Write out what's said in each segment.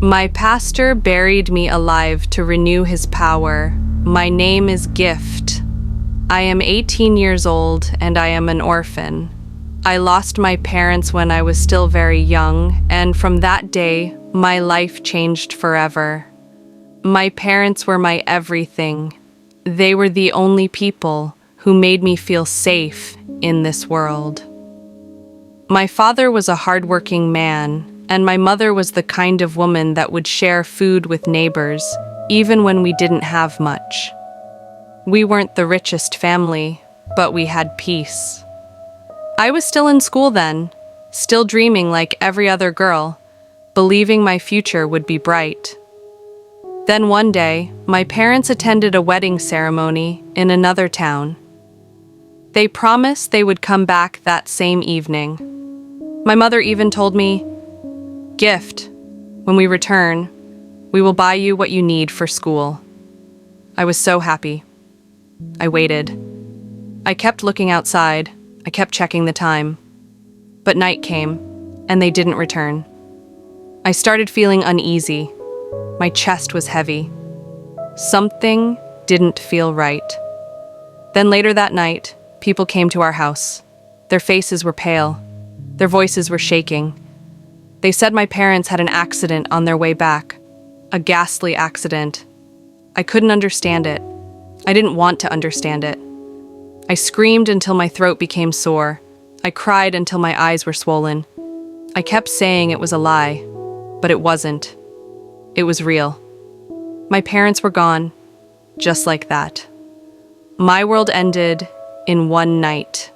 My pastor buried me alive to renew his power. My name is Gift. I am 18 years old and I am an orphan. I lost my parents when I was still very young, and from that day, my life changed forever. My parents were my everything. They were the only people who made me feel safe in this world. My father was a hardworking man, and my mother was the kind of woman that would share food with neighbors, even when we didn't have much. We weren't the richest family, but we had peace. I was still in school then, still dreaming like every other girl, believing my future would be bright. Then one day, my parents attended a wedding ceremony in another town. They promised they would come back that same evening. My mother even told me, "Gift, when we return, we will buy you what you need for school." I was so happy. I waited. I kept looking outside. I kept checking the time. But night came, and they didn't return. I started feeling uneasy. My chest was heavy. Something didn't feel right. Then later that night, people came to our house. Their faces were pale. Their voices were shaking. They said my parents had an accident on their way back. A ghastly accident. I couldn't understand it. I didn't want to understand it. I screamed until my throat became sore. I cried until my eyes were swollen. I kept saying it was a lie, but it wasn't. It was real. My parents were gone, just like that. My world ended in one night.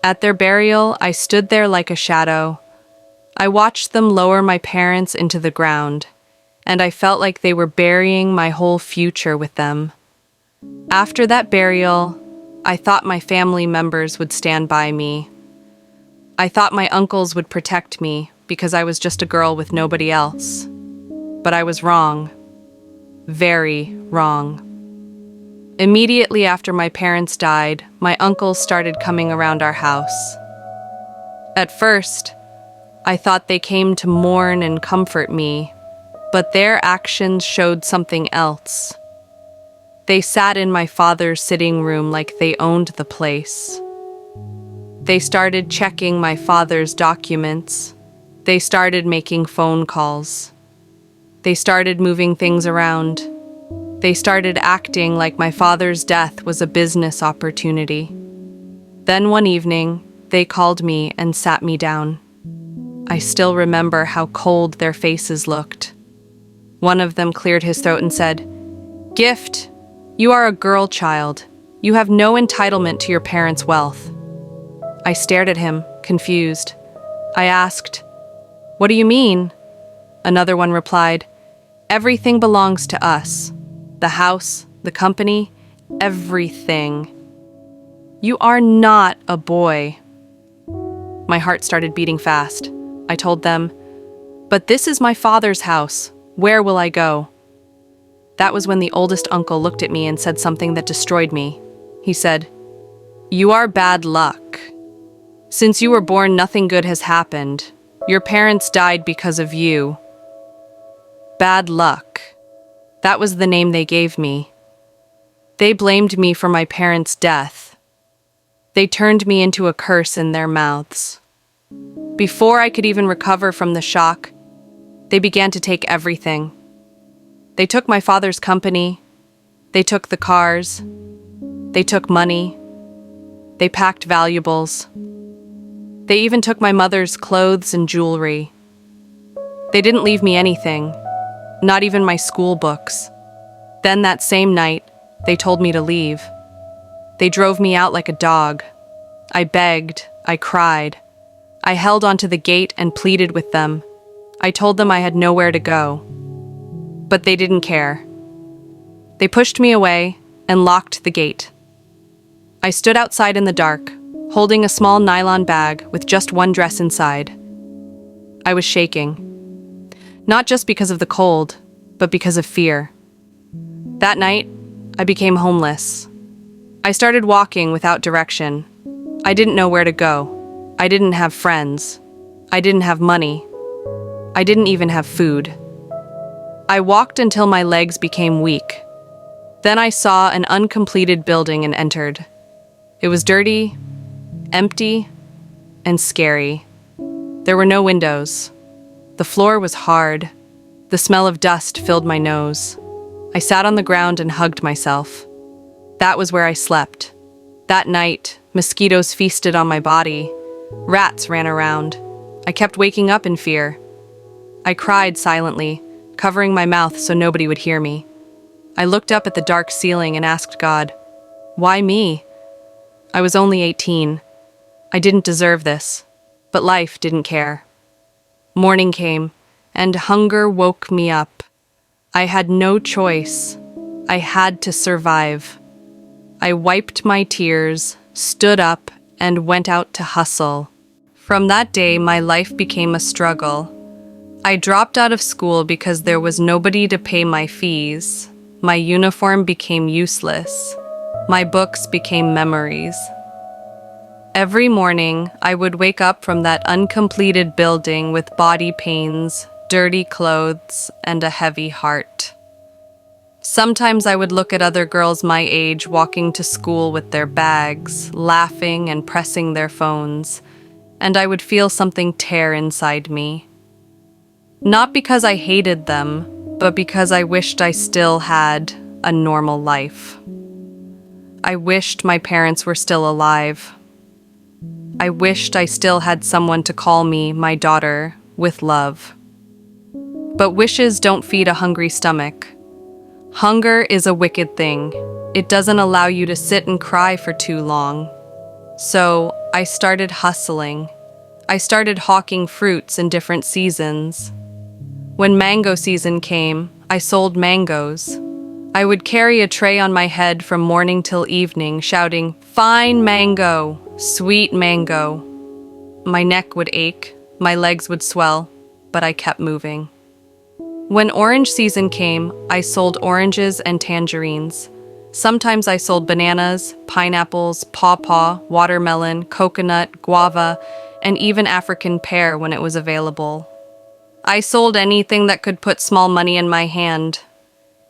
At their burial, I stood there like a shadow. I watched them lower my parents into the ground, and I felt like they were burying my whole future with them. After that burial, I thought my family members would stand by me. I thought my uncles would protect me because I was just a girl with nobody else. But I was wrong. Very wrong. Immediately after my parents died, my uncles started coming around our house. At first, I thought they came to mourn and comfort me, but their actions showed something else. They sat in my father's sitting room like they owned the place. They started checking my father's documents. They started making phone calls. They started moving things around. They started acting like my father's death was a business opportunity. Then one evening, they called me and sat me down. I still remember how cold their faces looked. One of them cleared his throat and said, "Gift, you are a girl child. You have no entitlement to your parents' wealth." I stared at him, confused. I asked, "What do you mean?" Another one replied, "Everything belongs to us. The house, the company, everything. You are not a boy." My heart started beating fast. I told them, "But this is my father's house. Where will I go?" That was when the oldest uncle looked at me and said something that destroyed me. He said, "You are bad luck. Since you were born, nothing good has happened. Your parents died because of you." Bad luck. That was the name they gave me. They blamed me for my parents' death. They turned me into a curse in their mouths. Before I could even recover from the shock, they began to take everything. They took my father's company. They took the cars. They took money. They packed valuables. They even took my mother's clothes and jewelry. They didn't leave me anything, not even my school books. Then that same night, they told me to leave. They drove me out like a dog. I begged, I cried. I held onto the gate and pleaded with them. I told them I had nowhere to go. But they didn't care. They pushed me away and locked the gate. I stood outside in the dark, holding a small nylon bag with just one dress inside. I was shaking. Not just because of the cold, but because of fear. That night, I became homeless. I started walking without direction. I didn't know where to go. I didn't have friends. I didn't have money. I didn't even have food. I walked until my legs became weak. Then I saw an uncompleted building and entered. It was dirty, empty, and scary. There were no windows. The floor was hard. The smell of dust filled my nose. I sat on the ground and hugged myself. That was where I slept. That night, mosquitoes feasted on my body. Rats ran around. I kept waking up in fear. I cried silently, covering my mouth so nobody would hear me. I looked up at the dark ceiling and asked God, "Why me?" I was only 18. I didn't deserve this, but life didn't care. Morning came, and hunger woke me up. I had no choice. I had to survive. I wiped my tears, stood up, and went out to hustle. From that day, my life became a struggle. I dropped out of school because there was nobody to pay my fees. My uniform became useless. My books became memories. Every morning, I would wake up from that uncompleted building with body pains, dirty clothes, and a heavy heart. Sometimes I would look at other girls my age walking to school with their bags, laughing and pressing their phones, and I would feel something tear inside me. Not because I hated them, but because I wished I still had a normal life. I wished my parents were still alive. I wished I still had someone to call me my daughter with love. But wishes don't feed a hungry stomach. Hunger is a wicked thing. It doesn't allow you to sit and cry for too long. So I started hustling. I started hawking fruits in different seasons. When mango season came, I sold mangoes. I would carry a tray on my head from morning till evening, shouting, "Fine mango, sweet mango." My neck would ache, my legs would swell, but I kept moving. When orange season came, I sold oranges and tangerines. Sometimes I sold bananas, pineapples, pawpaw, watermelon, coconut, guava, and even African pear when it was available. I sold anything that could put small money in my hand.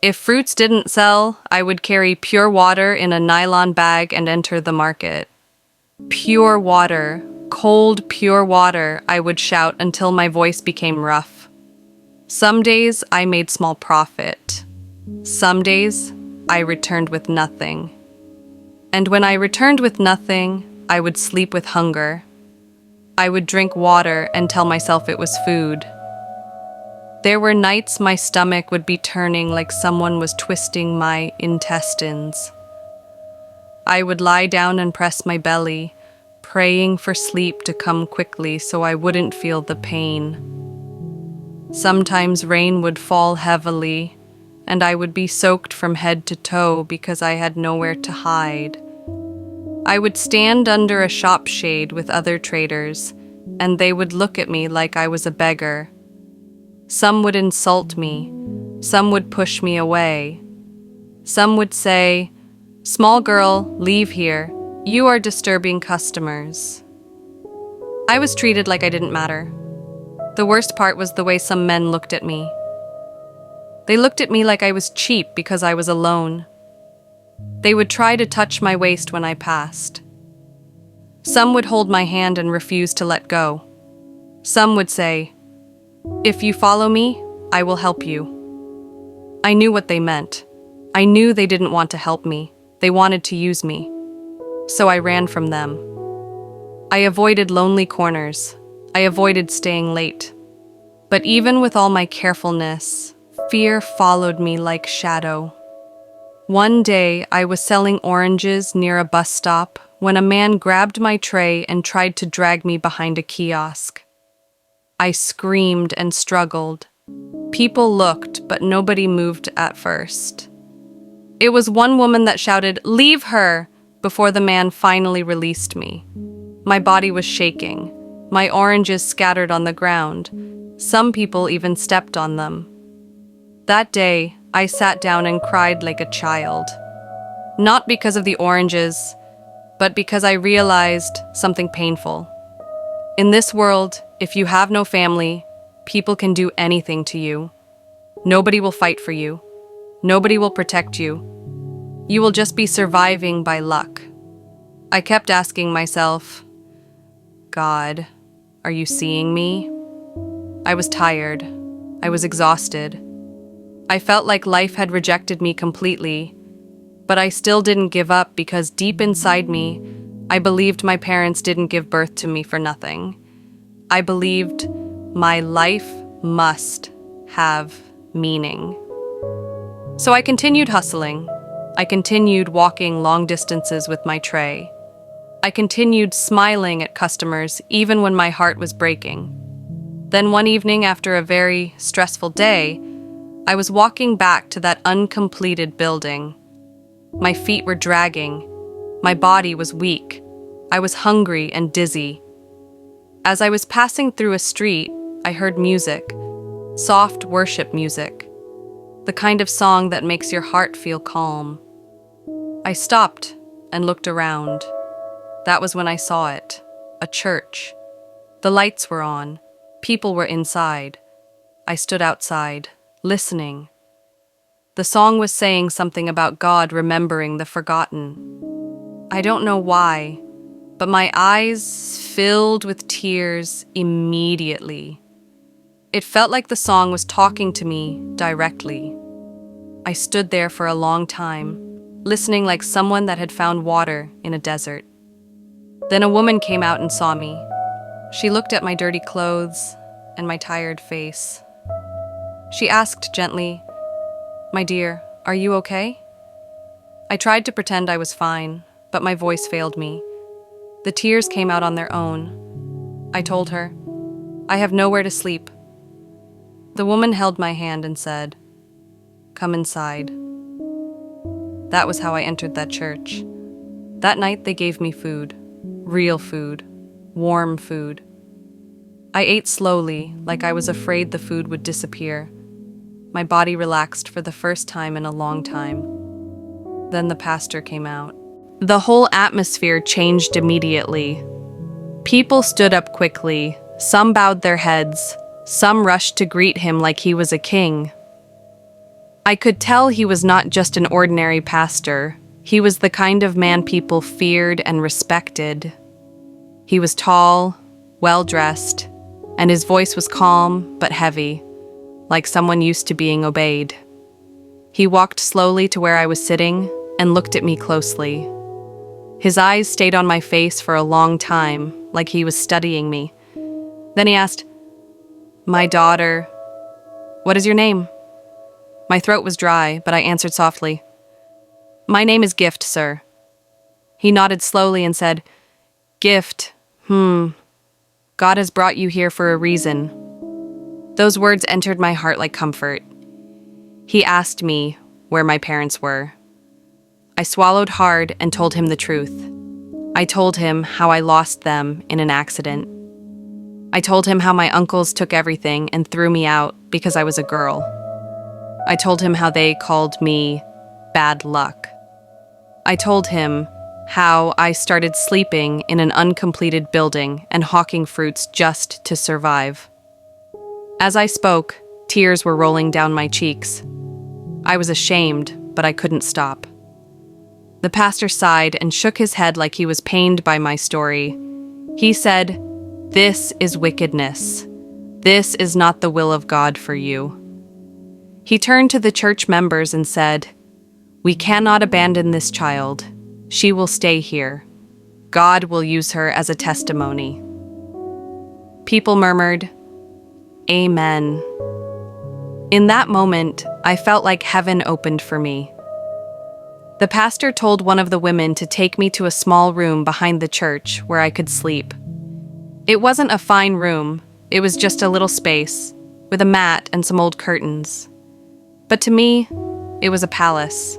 If fruits didn't sell, I would carry pure water in a nylon bag and enter the market. "Pure water, cold pure water," I would shout until my voice became rough. Some days I made small profit. Some days I returned with nothing. And when I returned with nothing, I would sleep with hunger. I would drink water and tell myself it was food. There were nights my stomach would be turning like someone was twisting my intestines. I would lie down and press my belly, praying for sleep to come quickly so I wouldn't feel the pain. Sometimes rain would fall heavily, and I would be soaked from head to toe because I had nowhere to hide. I would stand under a shop shade with other traders, and they would look at me like I was a beggar. Some would insult me. Some would push me away. Some would say, "Small girl, leave here. You are disturbing customers." I was treated like I didn't matter. The worst part was the way some men looked at me. They looked at me like I was cheap because I was alone. They would try to touch my waist when I passed. Some would hold my hand and refuse to let go. Some would say, "If you follow me, I will help you." I knew what they meant. I knew they didn't want to help me. They wanted to use me. So I ran from them. I avoided lonely corners. I avoided staying late. But even with all my carefulness, fear followed me like shadow. One day, I was selling oranges near a bus stop when a man grabbed my tray and tried to drag me behind a kiosk. I screamed and struggled. People looked, but nobody moved at first. It was one woman that shouted, "Leave her!" before the man finally released me. My body was shaking. My oranges scattered on the ground. Some people even stepped on them. That day, I sat down and cried like a child. Not because of the oranges, but because I realized something painful. In this world, if you have no family, people can do anything to you. Nobody will fight for you. Nobody will protect you. You will just be surviving by luck. I kept asking myself, God, are you seeing me? I was tired. I was exhausted. I felt like life had rejected me completely, but I still didn't give up because deep inside me, I believed my parents didn't give birth to me for nothing. I believed my life must have meaning. So I continued hustling. I continued walking long distances with my tray. I continued smiling at customers even when my heart was breaking. Then one evening after a very stressful day, I was walking back to that uncompleted building. My feet were dragging. My body was weak. I was hungry and dizzy. As I was passing through a street, I heard music, soft worship music, the kind of song that makes your heart feel calm. I stopped and looked around. That was when I saw it, a church. The lights were on. People were inside. I stood outside, listening. The song was saying something about God remembering the forgotten. I don't know why, but my eyes filled with tears immediately. It felt like the song was talking to me directly. I stood there for a long time, listening like someone that had found water in a desert. Then a woman came out and saw me. She looked at my dirty clothes and my tired face. She asked gently, "My dear, are you okay?" I tried to pretend I was fine, but my voice failed me. The tears came out on their own. I told her, "I have nowhere to sleep." The woman held my hand and said, "Come inside." That was how I entered that church. That night they gave me food, real food, warm food. I ate slowly, like I was afraid the food would disappear. My body relaxed for the first time in a long time. Then the pastor came out. The whole atmosphere changed immediately. People stood up quickly, some bowed their heads, some rushed to greet him like he was a king. I could tell he was not just an ordinary pastor. He was the kind of man people feared and respected. He was tall, well-dressed, and his voice was calm but heavy, like someone used to being obeyed. He walked slowly to where I was sitting and looked at me closely. His eyes stayed on my face for a long time, like he was studying me. Then he asked, "My daughter, what is your name?" My throat was dry, but I answered softly, "My name is Gift, sir." He nodded slowly and said, "Gift, God has brought you here for a reason." Those words entered my heart like comfort. He asked me where my parents were. I swallowed hard and told him the truth. I told him how I lost them in an accident. I told him how my uncles took everything and threw me out because I was a girl. I told him how they called me bad luck. I told him how I started sleeping in an uncompleted building and hawking fruits just to survive. As I spoke, tears were rolling down my cheeks. I was ashamed, but I couldn't stop. The pastor sighed and shook his head like he was pained by my story. He said, "This is wickedness. This is not the will of God for you." He turned to the church members and said, "We cannot abandon this child. She will stay here. God will use her as a testimony." People murmured, "Amen." In that moment, I felt like heaven opened for me. The pastor told one of the women to take me to a small room behind the church where I could sleep. It wasn't a fine room, it was just a little space, with a mat and some old curtains. But to me, it was a palace.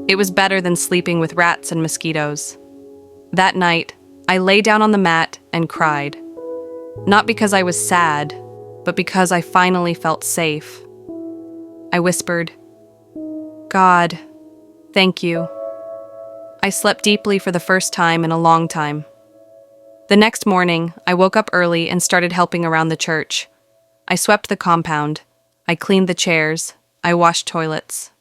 It was better than sleeping with rats and mosquitoes. That night, I lay down on the mat and cried. Not because I was sad, but because I finally felt safe. I whispered, "God, thank you." I slept deeply for the first time in a long time. The next morning, I woke up early and started helping around the church. I swept the compound. I cleaned the chairs. I washed toilets.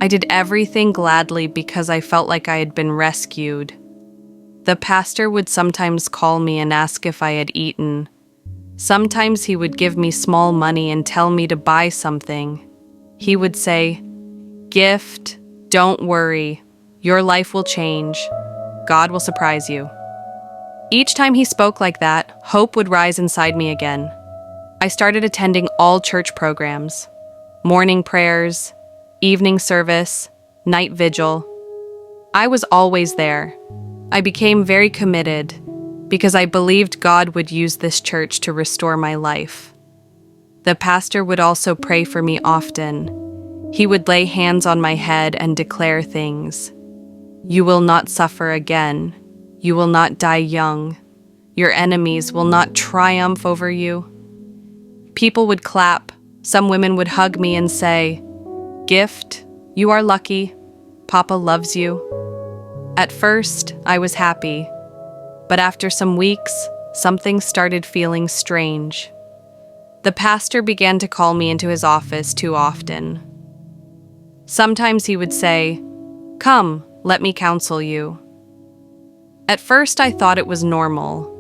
I did everything gladly because I felt like I had been rescued. The pastor would sometimes call me and ask if I had eaten. Sometimes he would give me small money and tell me to buy something. He would say, "Gift, don't worry. Your life will change. God will surprise you." Each time he spoke like that, hope would rise inside me again. I started attending all church programs, morning prayers, evening service, night vigil. I was always there. I became very committed because I believed God would use this church to restore my life. The pastor would also pray for me often. He would lay hands on my head and declare things. "You will not suffer again. You will not die young. Your enemies will not triumph over you." People would clap. Some women would hug me and say, "Gift, you are lucky. Papa loves you." At first, I was happy, but after some weeks, something started feeling strange. The pastor began to call me into his office too often. Sometimes he would say, "Come, let me counsel you." At first, I thought it was normal,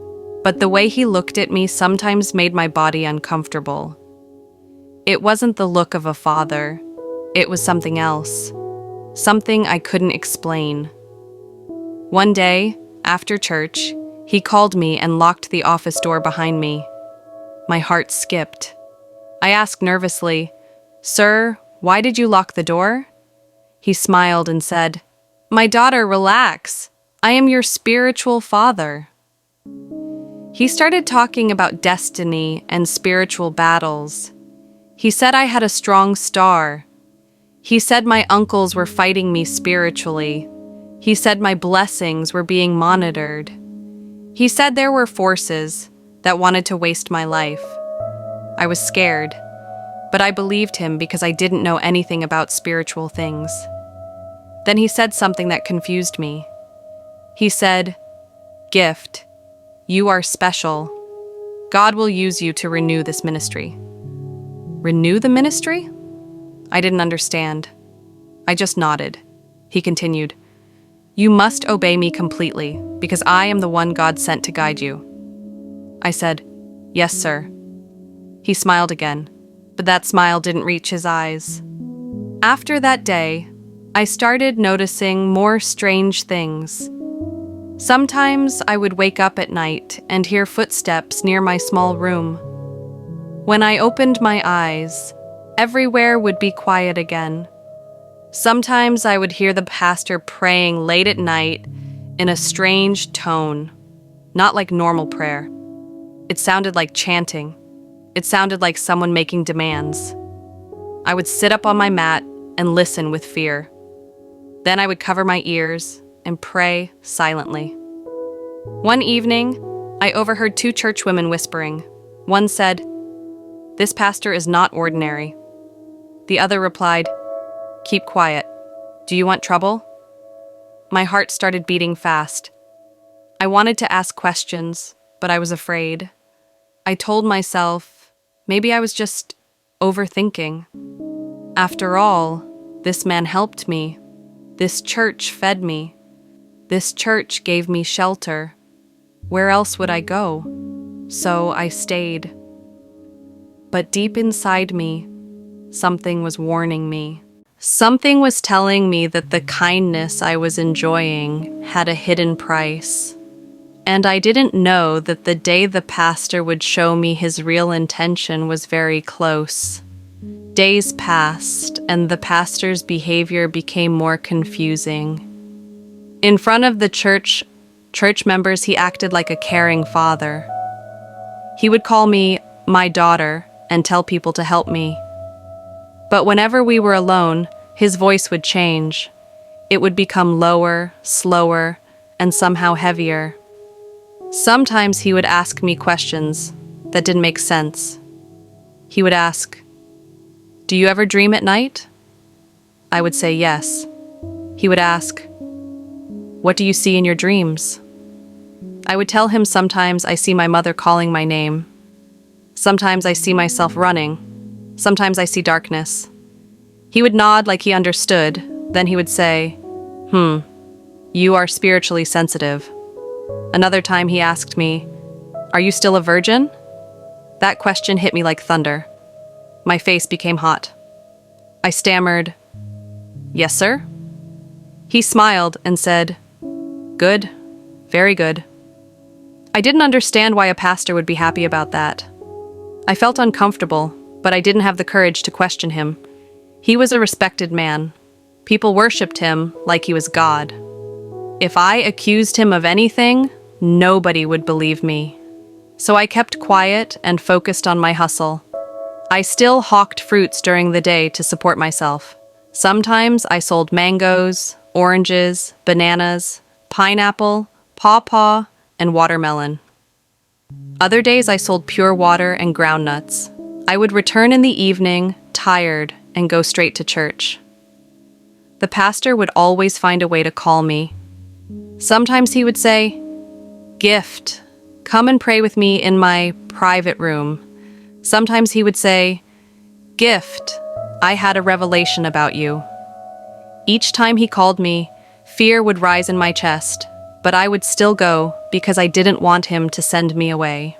but the way he looked at me sometimes made my body uncomfortable. It wasn't the look of a father. It was something else, something I couldn't explain. One day, after church, he called me and locked the office door behind me. My heart skipped. I asked nervously, "Sir, why did you lock the door?" He smiled and said, "My daughter, relax. I am your spiritual father." He started talking about destiny and spiritual battles. He said I had a strong star. He said my uncles were fighting me spiritually. He said my blessings were being monitored. He said there were forces that wanted to waste my life. I was scared, but I believed him because I didn't know anything about spiritual things. Then he said something that confused me. He said, "Gift, you are special. God will use you to renew this ministry." Renew the ministry? I didn't understand. I just nodded. He continued, "You must obey me completely, because I am the one God sent to guide you." I said, "Yes, sir." He smiled again, but that smile didn't reach his eyes. After that day, I started noticing more strange things. Sometimes I would wake up at night and hear footsteps near my small room. When I opened my eyes, everywhere would be quiet again. Sometimes I would hear the pastor praying late at night in a strange tone, not like normal prayer. It sounded like chanting. It sounded like someone making demands. I would sit up on my mat and listen with fear. Then I would cover my ears and pray silently. One evening, I overheard two church women whispering. One said, "This pastor is not ordinary." The other replied, "Keep quiet. Do you want trouble?" My heart started beating fast. I wanted to ask questions, but I was afraid. I told myself, maybe I was just overthinking. After all, this man helped me. This church fed me. This church gave me shelter. Where else would I go? So I stayed. But deep inside me, something was warning me. Something was telling me that the kindness I was enjoying had a hidden price. And I didn't know that the day the pastor would show me his real intention was very close. Days passed, and the pastor's behavior became more confusing. In front of the church members, he acted like a caring father. He would call me my daughter and tell people to help me. But whenever we were alone, his voice would change. It would become lower, slower, and somehow heavier. Sometimes he would ask me questions that didn't make sense. He would ask, "Do you ever dream at night?" I would say yes. He would ask, "What do you see in your dreams?" I would tell him sometimes I see my mother calling my name. Sometimes I see myself running. Sometimes I see darkness. He would nod like he understood, then he would say, you are spiritually sensitive. Another time he asked me, "Are you still a virgin?" That question hit me like thunder. My face became hot. I stammered, "Yes, sir?" He smiled and said, "Good, very good." I didn't understand why a pastor would be happy about that. I felt uncomfortable, but I didn't have the courage to question him. He was a respected man. People worshipped him like he was God. If I accused him of anything, nobody would believe me. So I kept quiet and focused on my hustle. I still hawked fruits during the day to support myself. Sometimes I sold mangoes, oranges, bananas, pineapple, pawpaw, and watermelon. Other days I sold pure water and ground nuts. I would return in the evening, tired, and go straight to church. The pastor would always find a way to call me. Sometimes he would say, "Gift, come and pray with me in my private room." Sometimes he would say, "Gift, I had a revelation about you." Each time he called me, fear would rise in my chest, but I would still go because I didn't want him to send me away.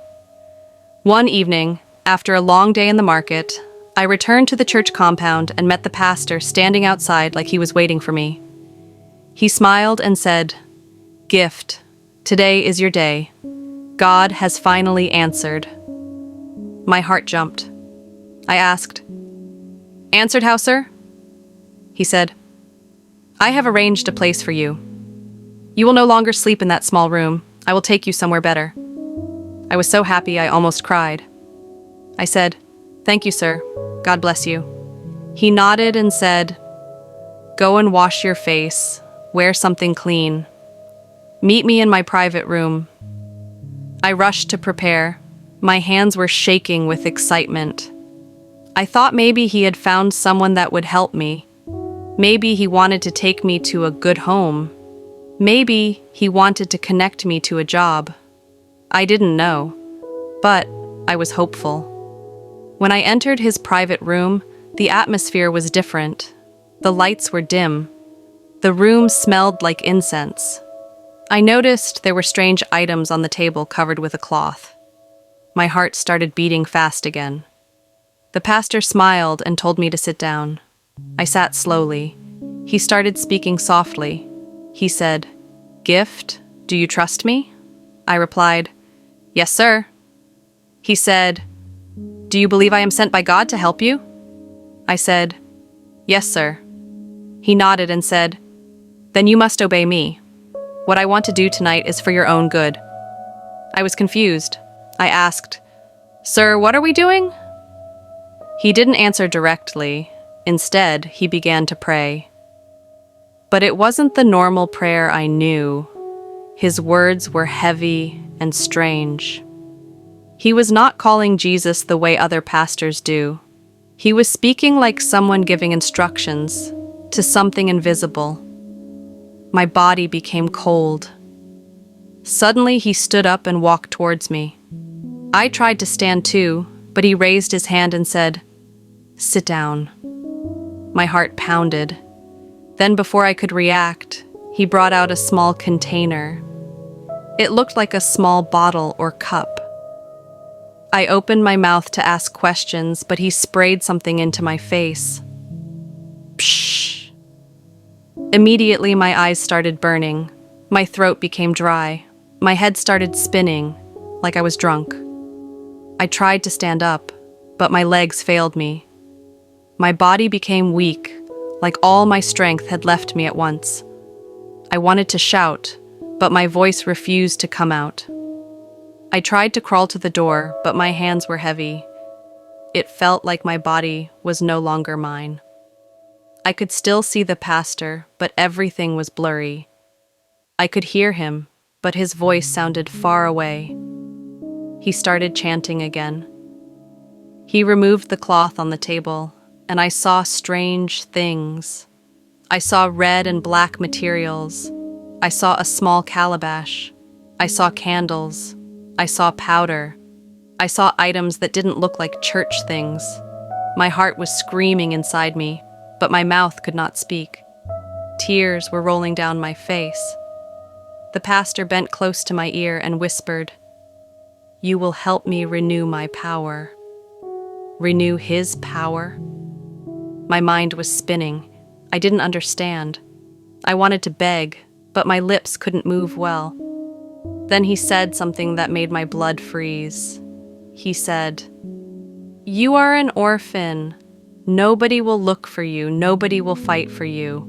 One evening, after a long day in the market, I returned to the church compound and met the pastor standing outside like he was waiting for me. He smiled and said, "Gift, today is your day. God has finally answered." My heart jumped. I asked, "Answered how, sir?" He said, "I have arranged a place for you. You will no longer sleep in that small room. I will take you somewhere better." I was so happy I almost cried. I said, "Thank you, sir. God bless you." He nodded and said, "Go and wash your face. Wear something clean. Meet me in my private room." I rushed to prepare. My hands were shaking with excitement. I thought maybe he had found someone that would help me. Maybe he wanted to take me to a good home. Maybe he wanted to connect me to a job. I didn't know, but I was hopeful. When I entered his private room, the atmosphere was different. The lights were dim. The room smelled like incense. I noticed there were strange items on the table covered with a cloth. My heart started beating fast again. The pastor smiled and told me to sit down. I sat slowly. He started speaking softly. He said, "Gift, do you trust me?" I replied, "Yes, sir." He said, "Do you believe I am sent by God to help you?" I said, "Yes, sir." He nodded and said, "Then you must obey me. What I want to do tonight is for your own good." I was confused. I asked, "Sir, what are we doing?" He didn't answer directly. Instead, he began to pray. But it wasn't the normal prayer I knew. His words were heavy and strange. He was not calling Jesus the way other pastors do. He was speaking like someone giving instructions to something invisible. My body became cold. Suddenly, he stood up and walked towards me. I tried to stand too, but he raised his hand and said, "Sit down." My heart pounded. Then, before I could react, he brought out a small container. It looked like a small bottle or cup. I opened my mouth to ask questions, but he sprayed something into my face. Pshh. Immediately, my eyes started burning. My throat became dry. My head started spinning, like I was drunk. I tried to stand up, but my legs failed me. My body became weak, like all my strength had left me at once. I wanted to shout, but my voice refused to come out. I tried to crawl to the door, but my hands were heavy. It felt like my body was no longer mine. I could still see the pastor, but everything was blurry. I could hear him, but his voice sounded far away. He started chanting again. He removed the cloth on the table, and I saw strange things. I saw red and black materials. I saw a small calabash. I saw candles. I saw powder. I saw items that didn't look like church things. My heart was screaming inside me, but my mouth could not speak. Tears were rolling down my face. The pastor bent close to my ear and whispered, "You will help me renew my power." Renew his power? My mind was spinning. I didn't understand. I wanted to beg, but my lips couldn't move well. Then he said something that made my blood freeze. He said, "You are an orphan. Nobody will look for you. Nobody will fight for you."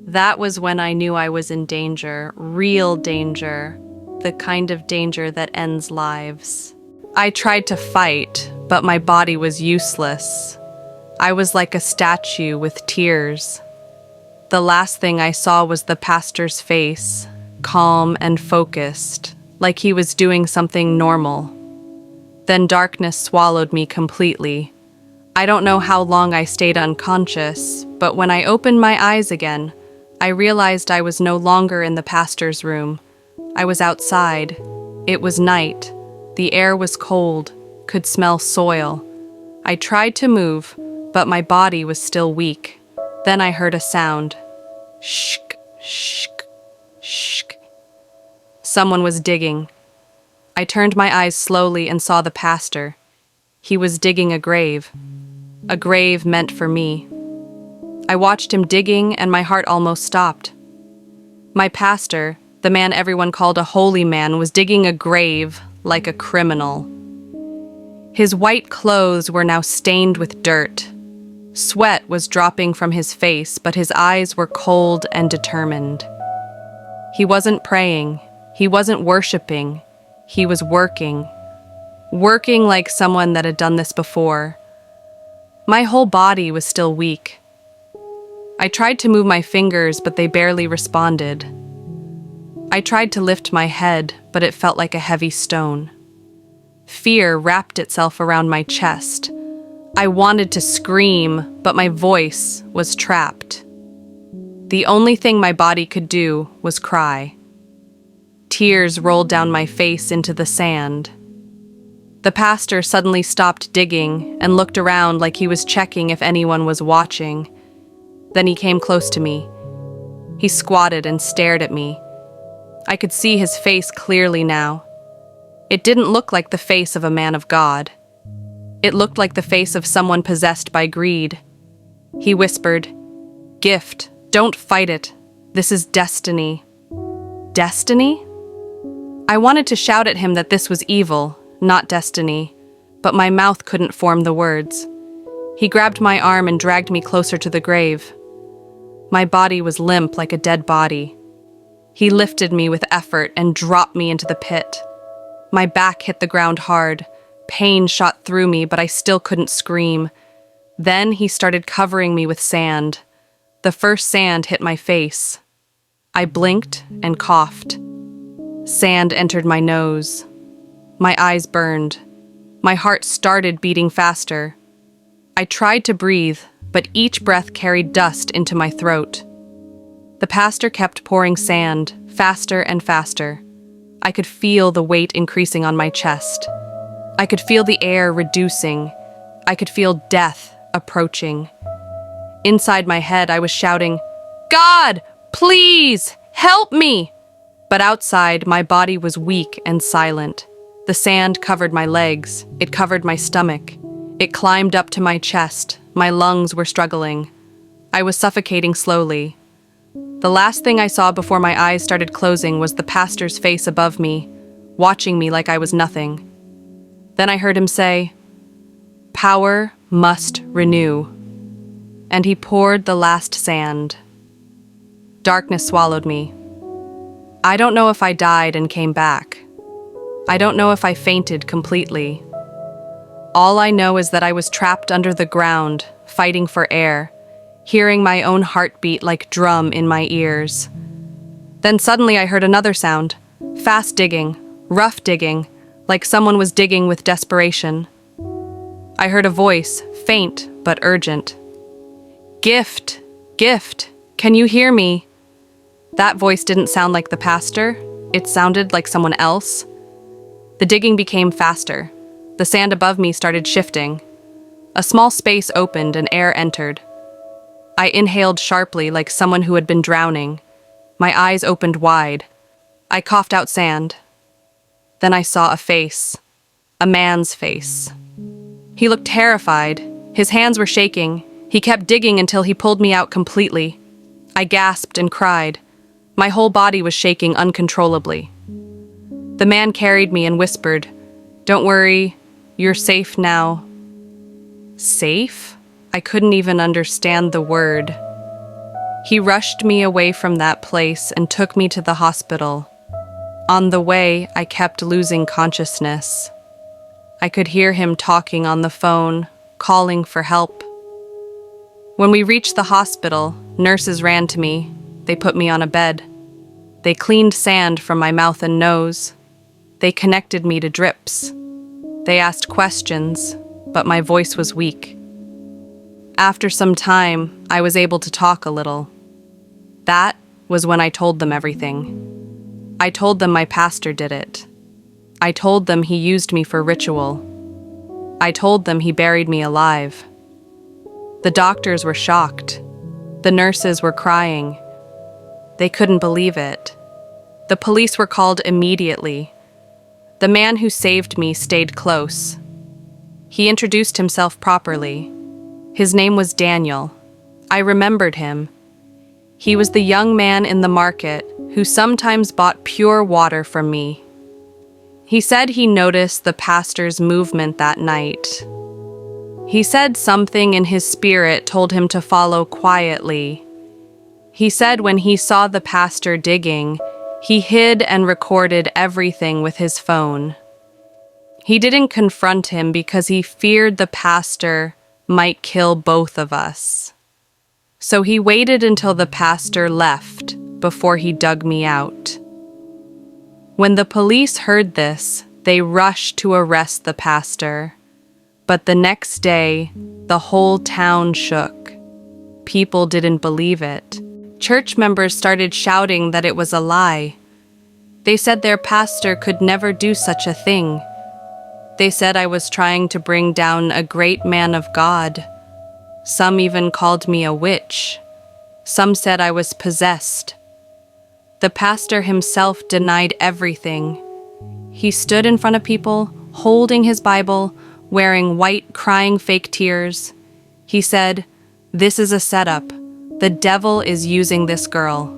That was when I knew I was in danger, real danger, the kind of danger that ends lives. I tried to fight, but my body was useless. I was like a statue with tears. The last thing I saw was the pastor's face, calm and focused, like he was doing something normal. Then darkness swallowed me completely. I don't know how long I stayed unconscious, but when I opened my eyes again, I realized I was no longer in the pastor's room. I was outside. It was night. The air was cold, could smell soil. I tried to move, but my body was still weak. Then I heard a sound. Shk, shk, shk. Someone was digging. I turned my eyes slowly and saw the pastor. He was digging a grave meant for me. I watched him digging and my heart almost stopped. My pastor, the man everyone called a holy man, was digging a grave like a criminal. His white clothes were now stained with dirt. Sweat was dropping from his face, but his eyes were cold and determined. He wasn't praying. He wasn't worshiping. He was working. Working like someone that had done this before. My whole body was still weak. I tried to move my fingers, but they barely responded. I tried to lift my head, but it felt like a heavy stone. Fear wrapped itself around my chest. I wanted to scream, but my voice was trapped. The only thing my body could do was cry. Tears rolled down my face into the sand. The pastor suddenly stopped digging and looked around like he was checking if anyone was watching. Then he came close to me. He squatted and stared at me. I could see his face clearly now. It didn't look like the face of a man of God. It looked like the face of someone possessed by greed. He whispered, "Gift, don't fight it. This is destiny." Destiny? I wanted to shout at him that this was evil, not destiny, but my mouth couldn't form the words. He grabbed my arm and dragged me closer to the grave. My body was limp like a dead body. He lifted me with effort and dropped me into the pit. My back hit the ground hard. Pain shot through me, but I still couldn't scream. Then he started covering me with sand. The first sand hit my face. I blinked and coughed. Sand entered my nose. My eyes burned. My heart started beating faster. I tried to breathe, but each breath carried dust into my throat. The pastor kept pouring sand, faster and faster. I could feel the weight increasing on my chest. I could feel the air reducing. I could feel death approaching. Inside my head, I was shouting, "God, please, help me!" But outside, my body was weak and silent. The sand covered my legs. It covered my stomach. It climbed up to my chest. My lungs were struggling. I was suffocating slowly. The last thing I saw before my eyes started closing was the pastor's face above me, watching me like I was nothing. Then I heard him say, "Power must renew." And he poured the last sand. Darkness swallowed me. I don't know if I died and came back. I don't know if I fainted completely. All I know is that I was trapped under the ground, fighting for air, hearing my own heartbeat like drum in my ears. Then suddenly I heard another sound, fast digging, rough digging, like someone was digging with desperation. I heard a voice, faint but urgent. "Gift, gift, can you hear me?" That voice didn't sound like the pastor. It sounded like someone else. The digging became faster. The sand above me started shifting. A small space opened and air entered. I inhaled sharply like someone who had been drowning. My eyes opened wide. I coughed out sand. Then I saw a face. A man's face. He looked terrified. His hands were shaking. He kept digging until he pulled me out completely. I gasped and cried. My whole body was shaking uncontrollably. The man carried me and whispered, "Don't worry, you're safe now." Safe? I couldn't even understand the word. He rushed me away from that place and took me to the hospital. On the way, I kept losing consciousness. I could hear him talking on the phone, calling for help. When we reached the hospital, nurses ran to me. They put me on a bed. They cleaned sand from my mouth and nose. They connected me to drips. They asked questions, but my voice was weak. After some time, I was able to talk a little. That was when I told them everything. I told them my pastor did it. I told them he used me for ritual. I told them he buried me alive. The doctors were shocked. The nurses were crying. They couldn't believe it. The police were called immediately. The man who saved me stayed close. He introduced himself properly. His name was Daniel. I remembered him. He was the young man in the market who sometimes bought pure water from me. He said he noticed the pastor's movement that night. He said something in his spirit told him to follow quietly. He said when he saw the pastor digging, he hid and recorded everything with his phone. He didn't confront him because he feared the pastor might kill both of us. So he waited until the pastor left before he dug me out. When the police heard this, they rushed to arrest the pastor. But the next day, the whole town shook. People didn't believe it. Church members started shouting that it was a lie. They said their pastor could never do such a thing. They said I was trying to bring down a great man of God. Some even called me a witch. Some said I was possessed. The pastor himself denied everything. He stood in front of people, holding his Bible, wearing white, crying fake tears. He said, "This is a setup. The devil is using this girl."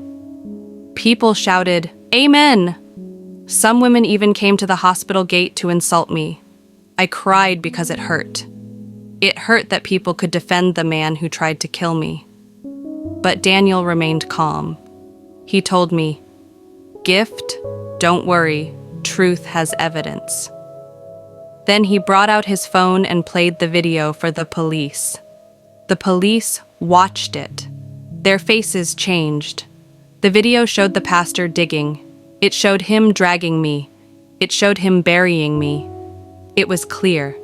People shouted, "Amen!" Some women even came to the hospital gate to insult me. I cried because it hurt. It hurt that people could defend the man who tried to kill me. But Daniel remained calm. He told me, "Gift, don't worry, truth has evidence." Then he brought out his phone and played the video for the police. The police watched it. Their faces changed. The video showed the pastor digging. It showed him dragging me. It showed him burying me. It was clear.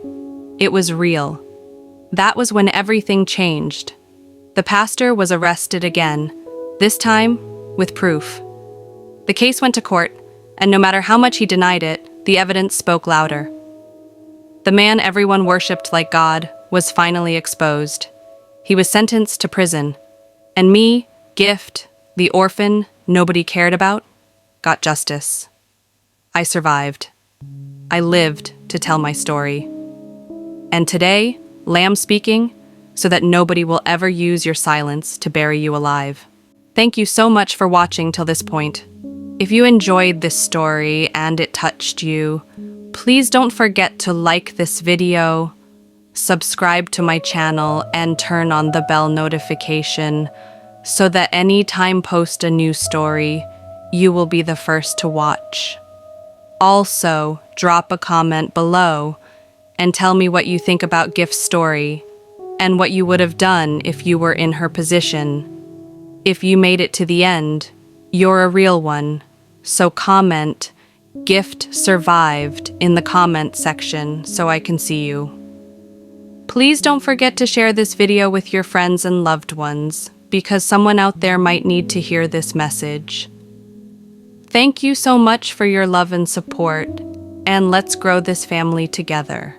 It was real. That was when everything changed. The pastor was arrested again, this time with proof. The case went to court, and no matter how much he denied it, the evidence spoke louder. The man everyone worshipped like God was finally exposed. He was sentenced to prison. And me, Gift, the orphan nobody cared about, got justice. I survived. I lived to tell my story. And today, Lamb speaking, so that nobody will ever use your silence to bury you alive. Thank you so much for watching till this point. If you enjoyed this story and it touched you, please don't forget to like this video, subscribe to my channel, and turn on the bell notification so that anytime I post a new story, you will be the first to watch. Also, drop a comment below and tell me what you think about Gift's story and what you would have done if you were in her position. If you made it to the end, you're a real one. So comment "Gift survived" in the comment section so I can see you. Please don't forget to share this video with your friends and loved ones, because someone out there might need to hear this message. Thank you so much for your love and support, and let's grow this family together.